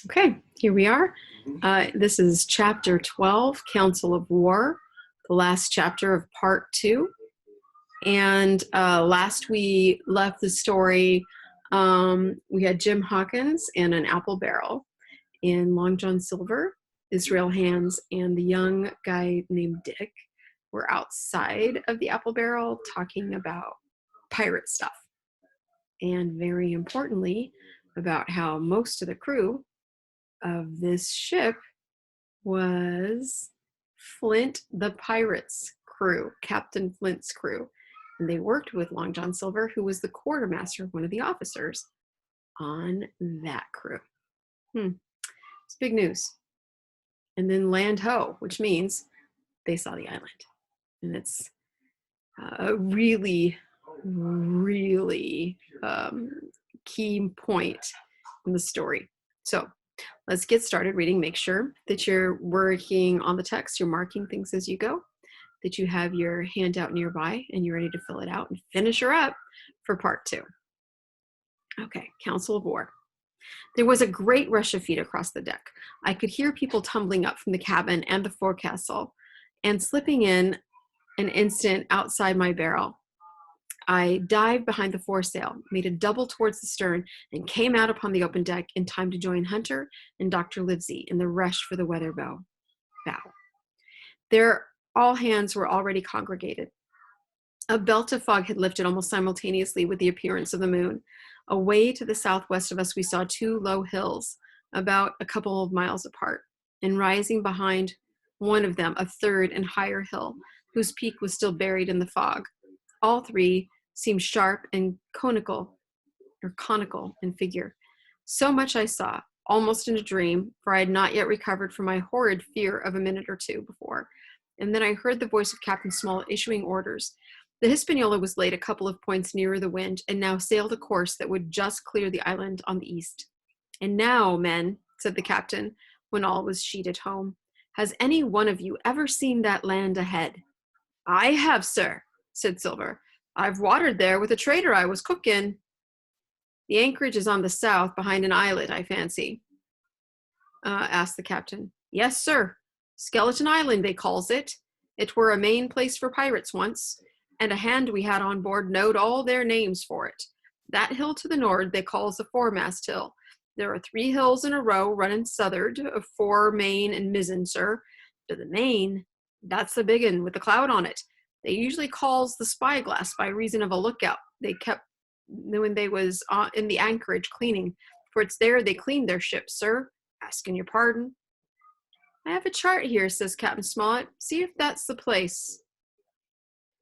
Okay, here we are. This is chapter 12, Council of War, the last chapter of part 2. And last we left the story, we had Jim Hawkins and an apple barrel, and Long John Silver, Israel Hands, and the young guy named Dick were outside of the apple barrel talking about pirate stuff. And very importantly, about how most of the crew of this ship was Flint the Pirate's crew, Captain Flint's crew. And they worked with Long John Silver, who was the quartermaster, one of the officers on that crew. It's big news. And then land ho, which means they saw the island. And it's a really, really key point in the story. So let's get started reading. Make sure that you're working on the text, you're marking things as you go, that you have your handout nearby and you're ready to fill it out and finish her up for part 2. Okay, Council of War. There was a great rush of feet across the deck. I could hear people tumbling up from the cabin and the forecastle and slipping in an instant outside my barrel. I dived behind the foresail, made a double towards the stern, and came out upon the open deck in time to join Hunter and Dr. Livesey in the rush for the weather bow. There, all hands were already congregated. A belt of fog had lifted almost simultaneously with the appearance of the moon. Away to the southwest of us, we saw 2 low hills, about a couple of miles apart, and rising behind one of them, a third and higher hill, whose peak was still buried in the fog. All 3 seemed sharp and conical in figure. So much I saw, almost in a dream, for I had not yet recovered from my horrid fear of a minute or 2 before. And then I heard the voice of Captain Smollett issuing orders. The Hispaniola was laid a couple of points nearer the wind, and now sailed a course that would just clear the island on the east. And now, men, said the captain, when all was sheeted home, has any one of you ever seen that land ahead? I have, sir, said Silver. I've watered there with a trader I was cook in. The anchorage is on the south, behind an islet, I fancy, asked the captain. Yes, sir. Skeleton Island, they calls it. It were a main place for pirates once, and a hand we had on board knowed all their names for it. That hill to the north they calls the foremast hill. There are 3 hills in a row running south'ard, fore, main, and mizzen, sir. To the main, that's the big un with the cloud on it. They usually calls the spyglass by reason of a lookout they kept when they was in the anchorage cleaning, for it's there they cleaned their ships, sir. Asking your pardon. I have a chart here, says Captain Smollett. See if that's the place.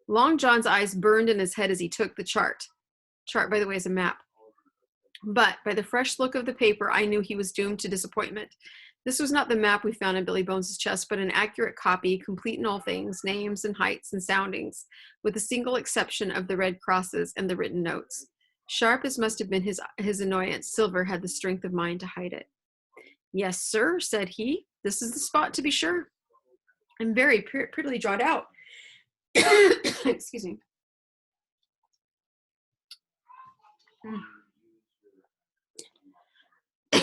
Long John's eyes burned in his head as he took the chart. Chart, by the way, is a map. But by the fresh look of the paper, I knew he was doomed to disappointment. This was not the map we found in Billy Bones' chest, but an accurate copy, complete in all things, names and heights and soundings, with a single exception of the red crosses and the written notes. Sharp as must have been his annoyance, Silver had the strength of mind to hide it. Yes, sir, said he. This is the spot to be sure. I'm very prettily drawn out. Excuse me.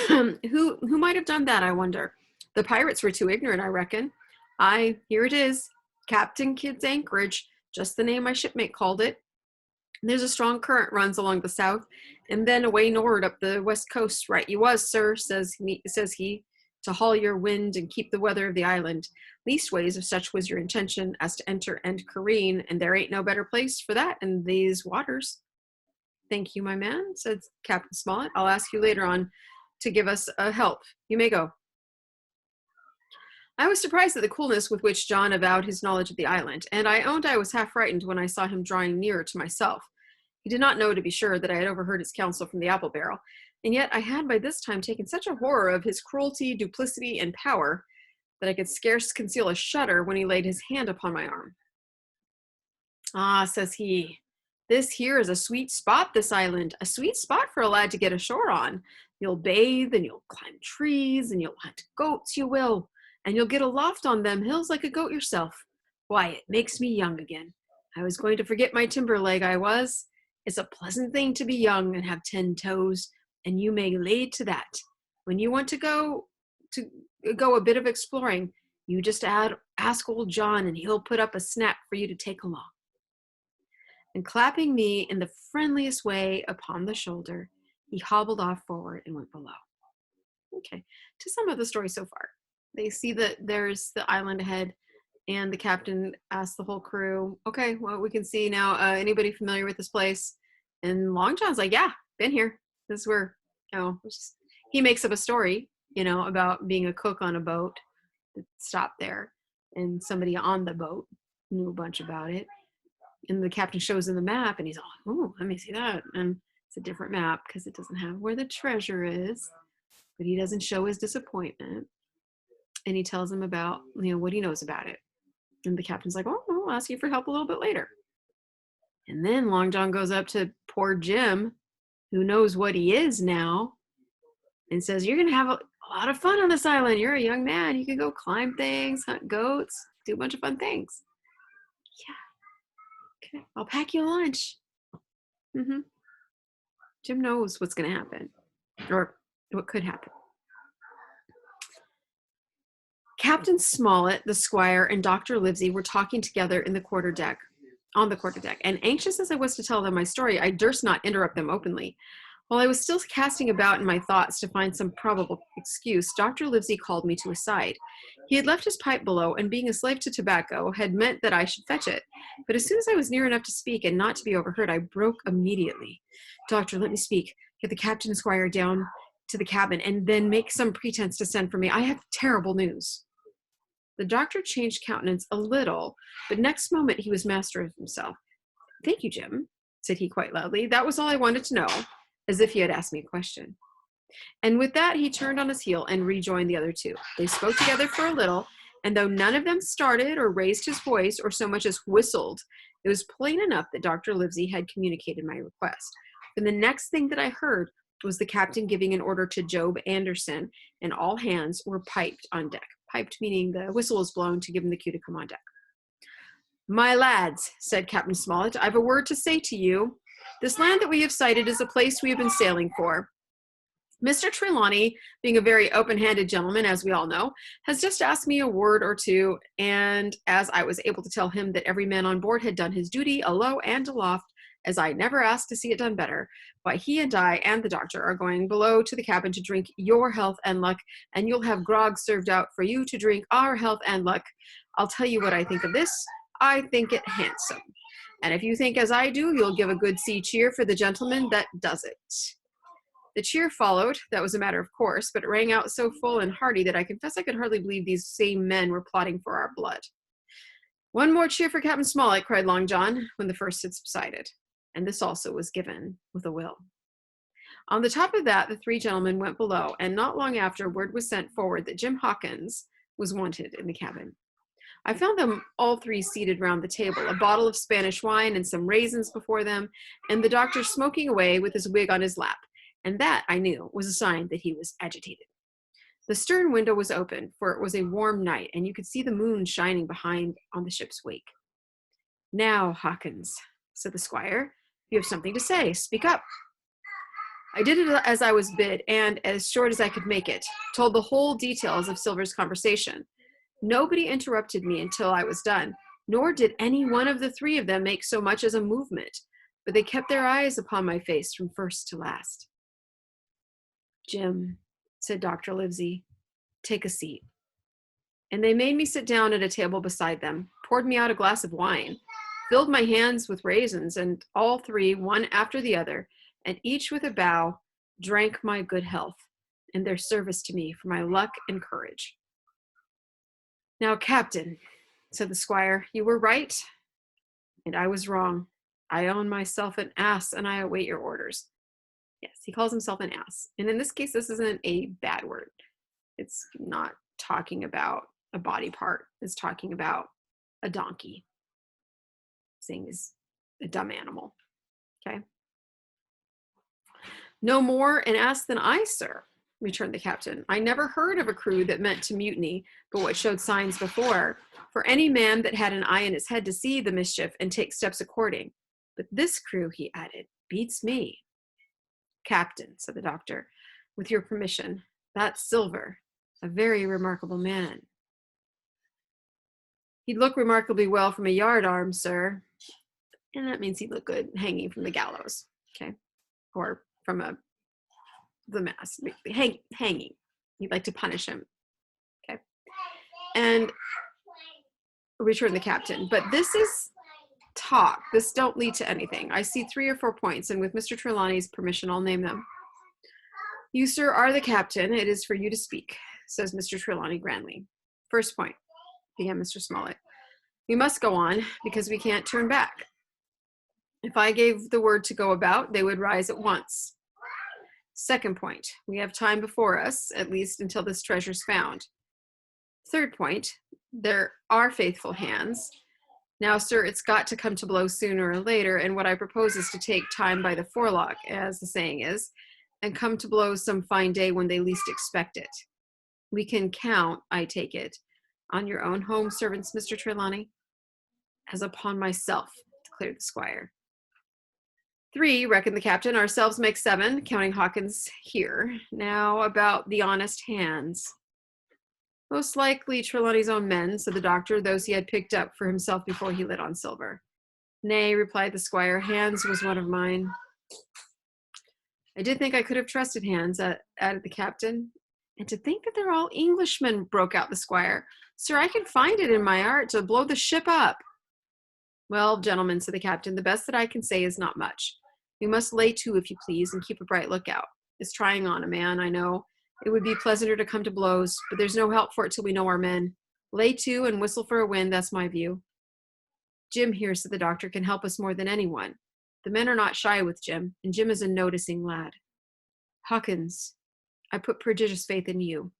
Who might have done that, I wonder? The pirates were too ignorant, I reckon. Aye, here it is. Captain Kidd's Anchorage, just the name my shipmate called it. There's a strong current runs along the south, and then away nor'ard up the west coast. Right you was, sir, says he, to haul your wind and keep the weather of the island. Leastways, if such was your intention as to enter and careen, and there ain't no better place for that in these waters. Thank you, my man, said Captain Smollett. I'll ask you later on to give us a help. You may go. I was surprised at the coolness with which John avowed his knowledge of the island, and I owned I was half frightened when I saw him drawing nearer to myself. He did not know, to be sure, that I had overheard his counsel from the apple barrel, and yet I had by this time taken such a horror of his cruelty, duplicity, and power that I could scarce conceal a shudder when he laid his hand upon my arm. Ah, says he, this here is a sweet spot, this island, a sweet spot for a lad to get ashore on. You'll bathe, and you'll climb trees, and you'll hunt goats, you will, and you'll get aloft on them hills like a goat yourself. Why, it makes me young again. I was going to forget my timber leg, I was. It's a pleasant thing to be young and have 10 toes, and you may lay to that. When you want to go a bit of exploring, you just ask old John, and he'll put up a snack for you to take along." And clapping me in the friendliest way upon the shoulder, he hobbled off forward and went below. Okay, to sum up the story so far, they see that there's the island ahead, and the captain asks the whole crew, "Okay, well, we can see now. Anybody familiar with this place?" And Long John's like, "Yeah, been here. This is where, he makes up a story, about being a cook on a boat that stopped there, and somebody on the boat knew a bunch about it. And the captain shows him the map, and he's all, "Oh, let me see that." And it's a different map because it doesn't have where the treasure is, but he doesn't show his disappointment. And he tells him about, what he knows about it. And the captain's like, "Oh, I'll ask you for help a little bit later." And then Long John goes up to poor Jim, who knows what he is now, and says, "You're going to have a lot of fun on this island. You're a young man. You can go climb things, hunt goats, do a bunch of fun things." "Yeah, okay, I'll pack you a lunch." Jim knows what's going to happen, or what could happen. Captain Smollett, the squire, and Dr. Livesey were talking together on the quarterdeck, and anxious as I was to tell them my story, I durst not interrupt them openly. While I was still casting about in my thoughts to find some probable excuse, Dr. Livesey called me to his side. He had left his pipe below, and being a slave to tobacco had meant that I should fetch it. But as soon as I was near enough to speak and not to be overheard, I broke immediately. "Doctor, let me speak. Get the captain and squire down to the cabin, and then make some pretense to send for me. I have terrible news." The doctor changed countenance a little, but next moment he was master of himself. "Thank you, Jim," said he quite loudly. "That was all I wanted to know," as if he had asked me a question. And with that, he turned on his heel and rejoined the other two. They spoke together for a little, and though none of them started or raised his voice or so much as whistled, it was plain enough that Dr. Livesey had communicated my request. And the next thing that I heard was the captain giving an order to Job Anderson, and all hands were piped on deck. Piped meaning the whistle was blown to give him the cue to come on deck. "My lads," said Captain Smollett, "I've a word to say to you. This land that we have sighted is a place we have been sailing for. Mr. Trelawney, being a very open-handed gentleman, as we all know, has just asked me a word or two, and as I was able to tell him that every man on board had done his duty alow and aloft, as I never asked to see it done better, why he and I and the doctor are going below to the cabin to drink your health and luck, and you'll have grog served out for you to drink our health and luck. I'll tell you what I think of this. I think it handsome. And if you think as I do, you'll give a good sea cheer for the gentleman that does it." The cheer followed. That was a matter of course, but it rang out so full and hearty that I confess I could hardly believe these same men were plotting for our blood. "One more cheer for Captain Smollett," cried Long John, when the first had subsided. And this also was given with a will. On the top of that, the three gentlemen went below, and not long after, word was sent forward that Jim Hawkins was wanted in the cabin. I found them all three seated round the table, a bottle of Spanish wine and some raisins before them, and the doctor smoking away with his wig on his lap, and that, I knew, was a sign that he was agitated. The stern window was open, for it was a warm night, and you could see the moon shining behind on the ship's wake. "Now, Hawkins," said the squire, "you have something to say. Speak up." I did it as I was bid, and as short as I could make it, told the whole details of Silver's conversation. Nobody interrupted me until I was done, nor did any one of the three of them make so much as a movement, but they kept their eyes upon my face from first to last. "Jim," said Dr. Livesey, "take a seat." And they made me sit down at a table beside them, poured me out a glass of wine, filled my hands with raisins, and all three, one after the other, and each with a bow, drank my good health and their service to me for my luck and courage. "Now, Captain," said the squire, "you were right, and I was wrong. I own myself an ass, and I await your orders." Yes, he calls himself an ass. And in this case, this isn't a bad word. It's not talking about a body part. It's talking about a donkey. Saying is a dumb animal. Okay. "No more an ass than I, sir," returned the captain. "I never heard of a crew that meant to mutiny, but what showed signs before, for any man that had an eye in his head to see the mischief and take steps according. But this crew," he added, Beats me. Captain, said the doctor, with your permission, that's Silver, a very remarkable man. He'd look remarkably well from a yardarm, sir. And that means he'd look good hanging from the gallows, okay? Or from the mast, hanging. You'd like to punish him, okay? And return the captain. But this is talk. This don't lead to anything. I see 3 or 4 points, and with Mr. Trelawney's permission, I'll name them. You, sir, are the captain. It is for you to speak, says Mr. Trelawney grandly. First point, began Mr. Smollett. We must go on, because we can't turn back. If I gave the word to go about, they would rise at once. Second point, we have time before us, at least until this treasure's found. Third point, there are faithful hands. Now, sir, it's got to come to blows sooner or later, and what I propose is to take time by the forelock, as the saying is, and come to blows some fine day when they least expect it. We can count, I take it, on your own home servants, Mr. Trelawney? As upon myself, declared the squire. 3, reckoned the captain, ourselves make 7, counting Hawkins here. Now about the honest hands. Most likely Trelawney's own men, said the doctor, those he had picked up for himself before he lit on Silver. Nay, replied the squire, Hands was one of mine. I did think I could have trusted Hands, added the captain. And to think that they're all Englishmen, broke out the squire. Sir, I can find it in my heart to blow the ship up. Well, gentlemen, said the captain, the best that I can say is not much. We must lay to, if you please, and keep a bright lookout. It's trying on a man, I know. It would be pleasanter to come to blows, but there's no help for it till we know our men. Lay to and whistle for a wind, that's my view. Jim here, said the doctor, can help us more than anyone. The men are not shy with Jim, and Jim is a noticing lad. Hawkins, I put prodigious faith in you,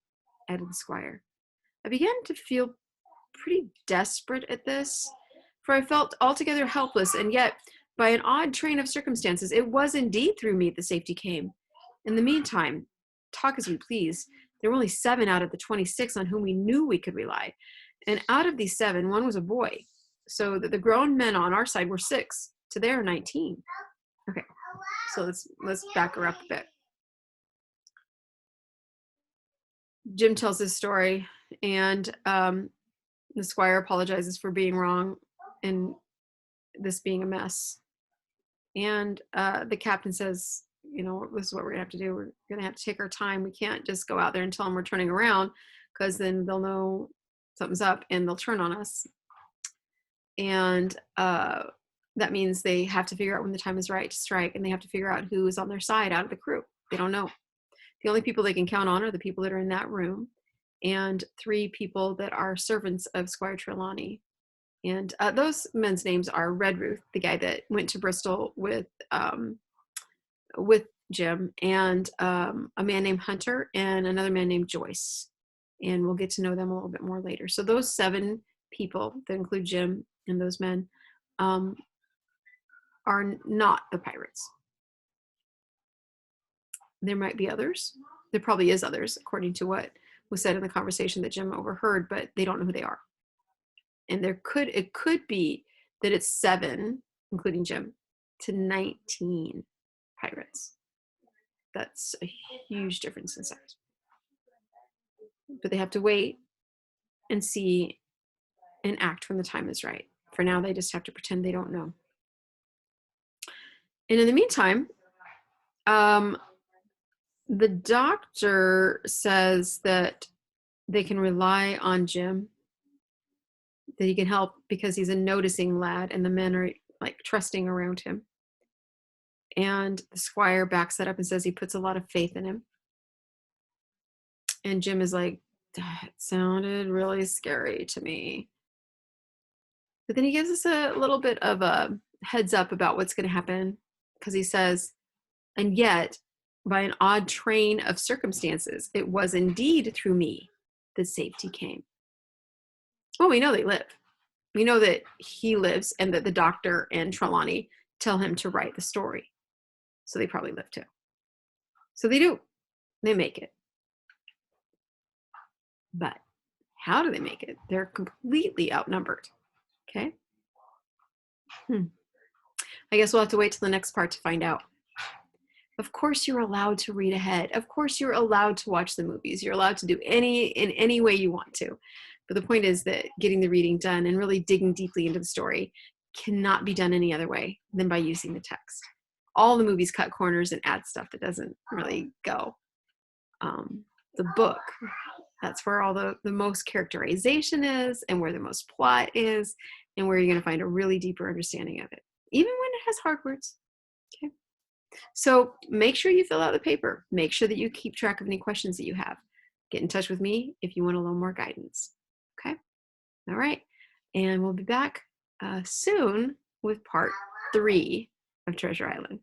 added the squire. I began to feel pretty desperate at this, for I felt altogether helpless, and yet, by an odd train of circumstances, it was indeed through me the safety came. In the meantime, talk as we please, there were only 7 out of the 26 on whom we knew we could rely, and out of these 7, 1 was a boy, so that the grown men on our side were 6 to their 19. Okay, so let's back her up a bit. Jim tells his story, and the squire apologizes for being wrong and this being a mess. And the captain says, you know, this is what we're gonna have to do. We're gonna have to take our time. We can't just go out there and tell them we're turning around, because then they'll know something's up and they'll turn on us. And that means they have to figure out when the time is right to strike, and they have to figure out who is on their side out of the crew. They don't know. The only people they can count on are the people that are in that room, and 3 people that are servants of Squire Trelawney. And those men's names are Redruth, the guy that went to Bristol with Jim, and a man named Hunter, and another man named Joyce. And we'll get to know them a little bit more later. So those 7 people that include Jim and those men are not the pirates. There might be others. There probably is others, according to what was said in the conversation that Jim overheard, but they don't know who they are. And it could be that it's 7, including Jim, to 19 pirates. That's a huge difference in size. But they have to wait and see and act when the time is right. For now, they just have to pretend they don't know. And in the meantime, the doctor says that they can rely on Jim, that he can help because he's a noticing lad, and the men are like trusting around him. And the squire backs that up and says he puts a lot of faith in him. And Jim is like, that sounded really scary to me. But then he gives us a little bit of a heads up about what's going to happen, because he says, and yet, by an odd train of circumstances, it was indeed through me that safety came. Well, we know they live. We know that he lives, and that the doctor and Trelawney tell him to write the story. So they probably live too. So they do. They make it. But how do they make it? They're completely outnumbered. Okay? I guess we'll have to wait till the next part to find out. Of course, you're allowed to read ahead. Of course, you're allowed to watch the movies. You're allowed to do in any way you want to. But the point is that getting the reading done and really digging deeply into the story cannot be done any other way than by using the text. All the movies cut corners and add stuff that doesn't really go. The book, that's where all the most characterization is, and where the most plot is, and where you're going to find a really deeper understanding of it, even when it has hard words. Okay. So make sure you fill out the paper. Make sure that you keep track of any questions that you have. Get in touch with me if you want a little more guidance. Okay. All right. And we'll be back soon with part 3 of Treasure Island.